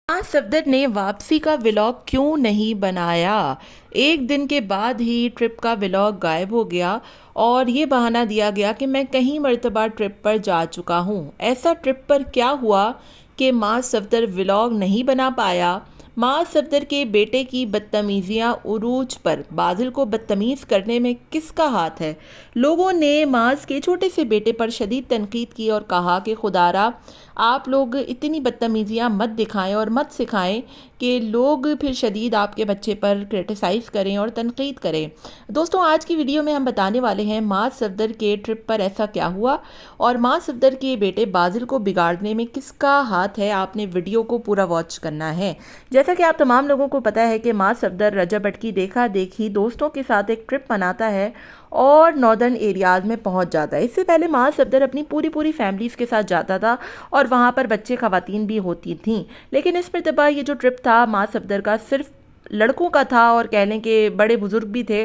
हाँ, सफदर ने वापसी का व्लॉग क्यों नहीं बनाया। एक दिन के बाद ही ट्रिप का व्लॉग गायब हो गया और ये बहाना दिया गया कि मैं कई मर्तबा ट्रिप पर जा चुका हूँ। ऐसा ट्रिप पर क्या हुआ कि माँ सफदर व्लॉग नहीं बना पाया। माँ सफदर के बेटे की बदतमीज़ियाँ उरूज पर। बादल को बदतमीज़ करने में किसका हाथ है। लोगों ने माज के छोटे से बेटे पर शदीद तनकीद की और कहा कि खुदारा आप लोग इतनी बदतमीज़ियाँ मत दिखाएं और मत सिखाएं कि लोग फिर शदीद आपके बच्चे पर क्रिटिसाइज़ करें और तनकीद करें। दोस्तों, आज की वीडियो में हम बताने वाले हैं माज सफदर के ट्रिप पर ऐसा क्या हुआ और माज सफदर के बेटे बाजिल को बिगाड़ने में किसका हाथ है। आपने वीडियो को पूरा वॉच करना है। जैसा कि आप तमाम लोगों को पता है कि माज सफदर रजब अटकी देखा देखी दोस्तों के साथ एक ट्रिप मनाता है और नॉर्दर्न एरियाज़ में पहुंच जाता है। इससे पहले माज सफदर अपनी पूरी फैमिलीज़ के साथ जाता था और वहाँ पर बच्चे ख़वातीन भी होती थीं। लेकिन इस मरतबा ये जो ट्रिप था माज सफदर का सिर्फ लड़कों का था और कह लें कि बड़े बुज़ुर्ग भी थे।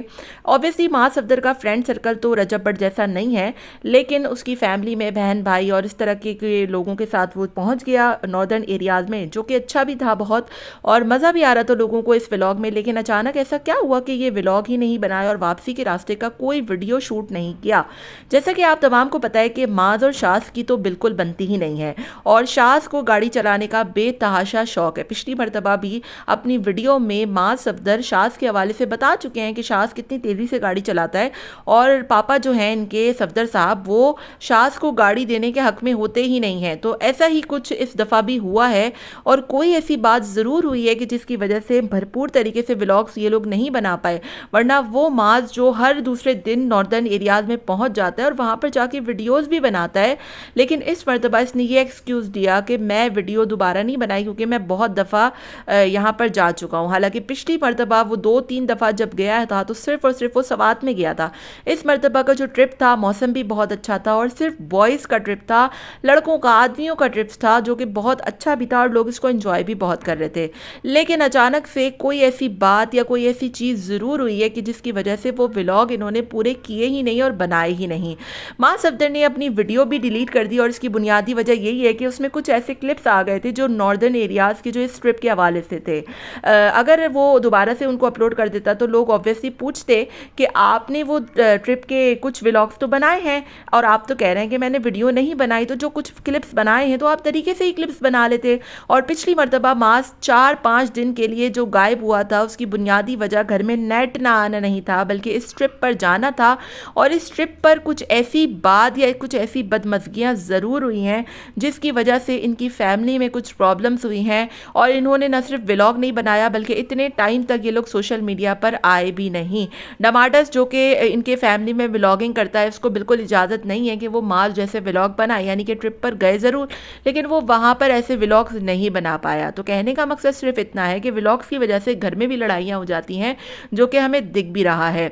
ऑब्वियसली माज सफदर का फ्रेंड सर्कल तो रजब भट्ट जैसा नहीं है, लेकिन उसकी फैमिली में बहन भाई और इस तरह के लोगों के साथ वो पहुंच गया नॉर्दर्न एरियाज़ में, जो कि अच्छा भी था बहुत और मज़ा भी आ रहा था लोगों को इस व्लॉग में। लेकिन अचानक ऐसा क्या हुआ कि ये व्लॉग ही नहीं बनाया और वापसी के रास्ते का कोई वीडियो शूट नहीं किया। जैसा कि आप तमाम को पता है कि माज और शाज की तो बिल्कुल बनती ही नहीं है और शाज को गाड़ी चलाने का बेतहाशा शौक है। पिछली मरतबा भी अपनी वीडियो में माज सफदर शाज के हवाले से बता चुके हैं कि शाज कितनी तेज़ी से गाड़ी चलाता है और पापा जो हैं इनके सफदर साहब वो शाज को गाड़ी देने के हक में होते ही नहीं हैं। तो ऐसा ही कुछ इस दफ़ा भी हुआ है और कोई ऐसी बात ज़रूर हुई है कि जिसकी वजह से भरपूर तरीके से व्लॉग्स ये लोग नहीं बना पाए, वरना वो माज जो हर दूसरे दिन नॉर्दर्न एरियाज़ में पहुंच जाता है और वहाँ पर जाके वीडियोज़ भी बनाता है। लेकिन इस मरतबा इसने ये एक्सक्यूज़ दिया कि मैं वीडियो दोबारा नहीं बनाई क्योंकि मैं बहुत दफ़ा यहाँ पर जा चुका हूँ। हालांकि पिछली मरतबा वो 2-3 दफ़ा जब गया था तो सिर्फ और सिर्फ वो सवात में गया था। इस मरतबा का जो ट्रिप था मौसम भी बहुत अच्छा था और सिर्फ बॉयज़ का ट्रिप था, लड़कों का आदमियों का ट्रिप था, जो कि बहुत अच्छा भी था और लोग इसको एंजॉय भी बहुत कर रहे थे। लेकिन अचानक से कोई ऐसी बात या कोई ऐसी चीज़ ज़रूर हुई है कि जिसकी वजह से वो व्लॉग इन्होंने पूरे किए ही नहीं और बनाए ही नहीं। माँ सफदर ने अपनी वीडियो भी डिलीट कर दी और इसकी बुनियादी वजह यही है कि उसमें कुछ ऐसे क्लिप्स आ गए थे जो नॉर्दर्न एरियाज़ के जो इस ट्रिप के हवाले से थे। अगर वो दोबारा से उनको अपलोड कर देता तो लोग ऑब्वियसली पूछते कि आपने वो ट्रिप के कुछ व्लॉग्स तो बनाए हैं और आप तो कह रहे हैं कि मैंने वीडियो नहीं बनाई, तो जो कुछ क्लिप्स बनाए हैं तो आप तरीके से ही क्लिप्स बना लेते। और पिछली मरतबा मास 4-5 दिन के लिए जो गायब हुआ था उसकी बुनियादी वजह घर में नेट ना आना नहीं था, बल्कि इस ट्रिप पर जाना था और इस ट्रिप पर कुछ ऐसी बात या कुछ ऐसी बदमज़गियाँ ज़रूर हुई हैं जिसकी वजह से इनकी फैमिली में कुछ प्रॉब्लम्स हुई हैं और इन्होंने न सिर्फ व्लॉग नहीं बनाया बल्कि इतने टाइम तक ये लोग सोशल मीडिया पर आए भी नहीं। डमाटस जो कि इनके फैमिली में व्लॉगिंग करता है, उसको बिल्कुल इजाज़त नहीं है कि वो माज जैसे व्लॉग बनाए, यानी कि ट्रिप पर गए ज़रूर लेकिन वो वहाँ पर ऐसे व्लॉग्स नहीं बना पाया। तो कहने का मकसद सिर्फ इतना है कि व्लॉग्स की वजह से घर में भी लड़ाइयाँ हो जाती हैं, जो कि हमें दिख भी रहा है।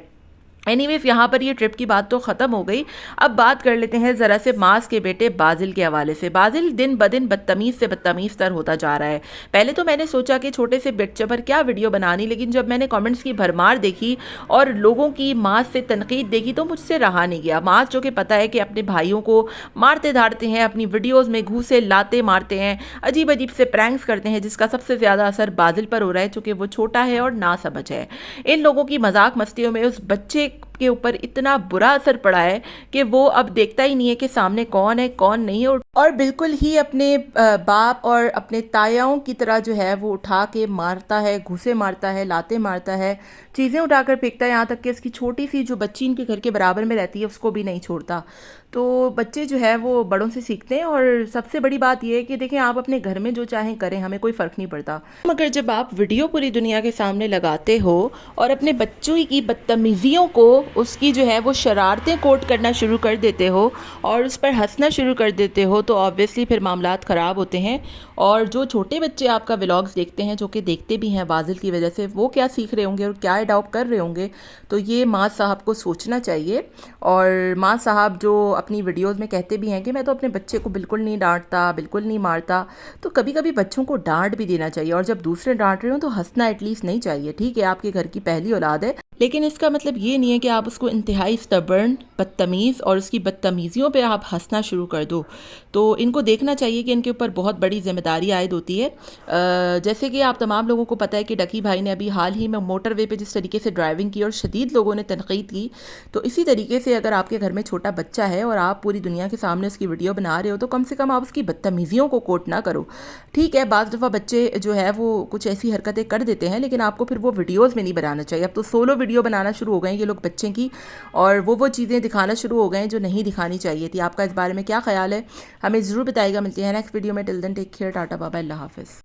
एनीवेज, यहाँ पर ये ट्रिप की बात तो ख़त्म हो गई। अब बात कर लेते हैं ज़रा से माज के बेटे बाजिल के हवाले से। बाजिल दिन ब दिन बदतमीज़ से बदतमीज़ तर होता जा रहा है। पहले तो मैंने सोचा कि छोटे से बच्चे पर क्या वीडियो बनानी, लेकिन जब मैंने कमेंट्स की भरमार देखी और लोगों की माज से तनकीद देखी तो मुझसे रहा नहीं गया। माज जो कि पता है कि अपने भाइयों को मारते धारते हैं, अपनी वीडियोज़ में घूसे लाते मारते हैं, अजीब अजीब से प्रैंक्स करते हैं, जिसका सबसे ज़्यादा असर बाजिल पर हो रहा है चूँकि वो छोटा है और ना समझ है। इन लोगों की मजाक मस्तियों में उस बच्चे के ऊपर इतना बुरा असर पड़ा है कि वो अब देखता ही नहीं है कि सामने कौन है कौन नहीं है और बिल्कुल ही अपने बाप और अपने तायाओं की तरह जो है वो उठा के मारता है, घुसे मारता है, लाते मारता है, चीज़ें उठाकर फेंकता है, यहाँ तक कि इसकी छोटी सी जो बच्ची इनके घर के बराबर में रहती है उसको भी नहीं छोड़ता। तो बच्चे जो है वो बड़ों से सीखते हैं और सबसे बड़ी बात यह है कि देखें, आप अपने घर में जो चाहें करें, हमें कोई फ़र्क नहीं पड़ता, मगर जब आप वीडियो पूरी दुनिया के सामने लगाते हो और अपने बच्चों की बदतमीज़ियों को, उसकी जो है वो शरारतें कोट करना शुरू कर देते हो और उस पर हंसना शुरू कर देते हो, तो ऑब्वियसली फिर मामलात ख़राब होते हैं। और जो छोटे बच्चे आपका व्लॉग्स देखते हैं, जो कि देखते भी हैं बाजिल की वजह से, वो क्या सीख रहे होंगे और क्या अडॉप्ट कर रहे होंगे, तो ये माँ साहब को सोचना चाहिए। और माँ साहब जो اپنی ویڈیوز میں کہتے بھی ہیں کہ میں تو اپنے بچے کو بالکل نہیں ڈانٹتا، بالکل نہیں مارتا. تو کبھی کبھی بچوں کو ڈانٹ بھی دینا چاہیے، اور جب دوسرے ڈانٹ رہے ہوں تو ہنسنا ایٹ لیسٹ نہیں چاہیے. ٹھیک ہے آپ کے گھر کی پہلی اولاد ہے، لیکن اس کا مطلب یہ نہیں ہے کہ آپ اس کو انتہائی سٹبرن، بدتمیز اور اس کی بدتمیزیوں پہ آپ ہنسنا شروع کر دو. تو ان کو دیکھنا چاہیے کہ ان کے اوپر بہت بڑی ذمہ داری عائد ہوتی ہے. جیسے کہ آپ تمام لوگوں کو پتہ ہے کہ ڈکی بھائی نے ابھی حال ہی میں موٹر وے پہ جس طریقے سے ڈرائیونگ کی اور شدید لوگوں نے تنقید کی، تو اسی طریقے سے اگر آپ کے گھر میں چھوٹا بچہ ہے اور آپ پوری دنیا کے سامنے اس کی ویڈیو بنا رہے ہو تو کم سے کم آپ اس کی بدتمیزیوں کو کوٹ نہ کرو. ٹھیک ہے بعض دفعہ بچے جو ہے وہ کچھ ایسی حرکتیں کر دیتے ہیں، لیکن آپ کو پھر وہ ویڈیوز میں نہیں بنانا چاہیے. اب تو سولو ویڈیو بنانا شروع ہو گئے ہیں یہ لوگ بچے کی، اور وہ چیزیں دکھانا شروع ہو گئے ہیں جو نہیں دکھانی چاہیے تھی. آپ کا اس بارے میں کیا خیال ہے؟ ہمیں ضرور بتائیے گا. ملتے ہیں نیکسٹ ویڈیو میں. ٹل دین ٹیک کیئر. ٹاٹا بابا، اللہ حافظ.